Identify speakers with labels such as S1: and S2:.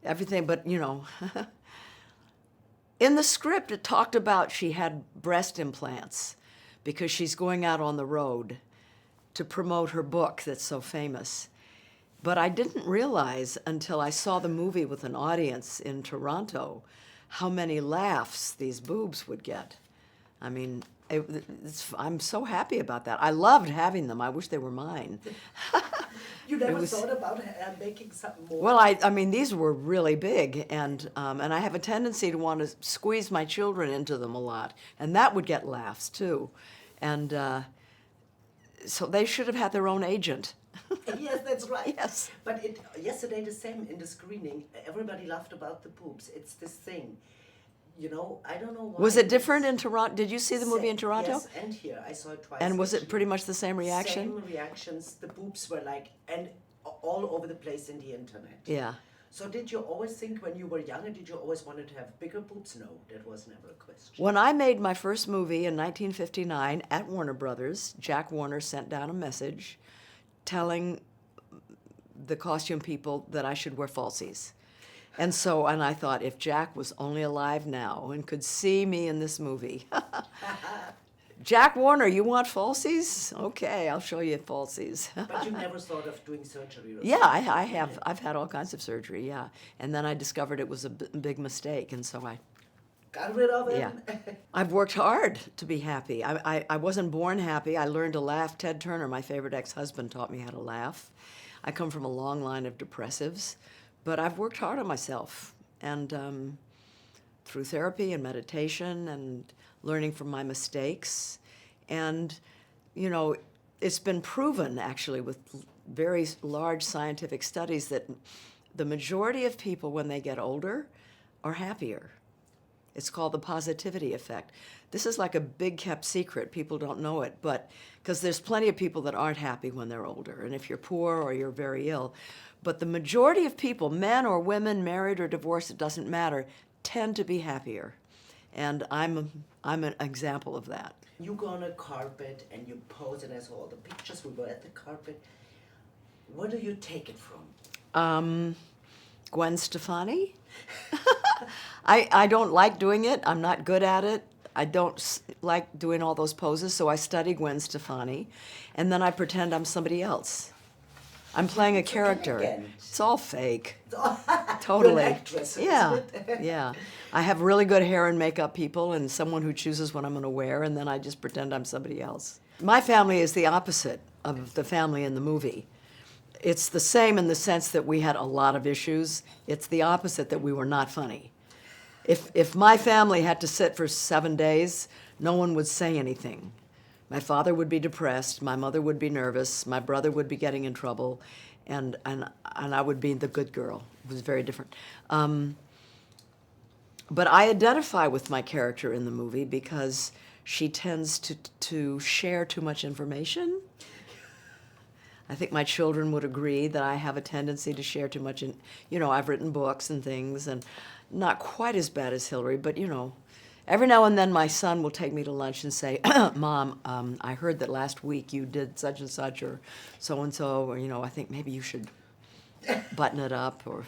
S1: everything, but you know, in the script it talked about she had breast implants because she's going out on the road to promote her book that's so famous. But I didn't realize until I saw the movie with an audience in Toronto how many laughs these boobs would get. I mean, I'm so happy about that. I loved having them. I wish they were mine.
S2: You never thought about making something more?
S1: Well, I mean, these were really big, and I have a tendency to want to squeeze my children into them a lot, and that would get laughs too. And so they should have had their own agent.
S2: Yes, that's right.
S1: Yes.
S2: But yesterday the same in the screening. Everybody laughed about the boobs. It's this thing. You know, I don't know why.
S1: Was it different in Toronto? Did you see the movie in Toronto?
S2: Yes, and here. I saw it twice.
S1: And was
S2: actually.
S1: it pretty much the same reaction?
S2: Same reactions. The boobs were like, and all over the place in the internet.
S1: Yeah.
S2: So did you always think when you were younger, did you always wanted to have bigger boobs? No, that was never a question.
S1: When I made my first movie in 1959 at Warner Brothers, Jack Warner sent down a message telling the costume people that I should wear falsies. And I thought, if Jack was only alive now and could see me in this movie. Jack Warner, you want falsies? Okay, I'll show you falsies.
S2: But you never thought of doing surgery?
S1: Yeah, I have. I've had all kinds of surgery, yeah. And then I discovered it was a big mistake, and so I
S2: got rid of it?
S1: Yeah. I've worked hard to be happy. I wasn't born happy. I learned to laugh. Ted Turner, my favorite ex-husband, taught me how to laugh. I come from a long line of depressives, but I've worked hard on myself. And through therapy and meditation and learning from my mistakes. And, you know, it's been proven, actually, with very large scientific studies that the majority of people, when they get older, are happier. It's called the positivity effect. This is like a big kept secret. People don't know it, but because there's plenty of people that aren't happy when they're older, and if you're poor or you're very ill. But the majority of people, men or women, married or divorced, it doesn't matter, tend to be happier. And I'm an example of that.
S2: You go on a carpet and you pose, and I saw all the pictures. We were at the carpet. Where do you take it from?
S1: Gwen Stefani. I don't like doing it. I'm not good at it. I don't like doing all those poses, so I study Gwen Stefani, and then I pretend I'm somebody else. I'm playing a character. It's all fake. Totally.
S2: You're an actress,
S1: yeah,
S2: isn't it?
S1: yeah. I have really good hair and makeup people, and someone who chooses what I'm going to wear, and then I just pretend I'm somebody else. My family is the opposite of the family in the movie. It's the same in the sense that we had a lot of issues. It's the opposite, that we were not funny. If my family had to sit for 7 days, no one would say anything. My father would be depressed, my mother would be nervous, my brother would be getting in trouble, and I would be the good girl. It was very different. But I identify with my character in the movie because she tends to share too much information. I think my children would agree that I have a tendency to share too much. You know, I've written books and things, and not quite as bad as Hillary, but you know, every now and then my son will take me to lunch and say, Mom, I heard that last week you did such and such or so-and-so, or, you know, I think maybe you should button it up. Or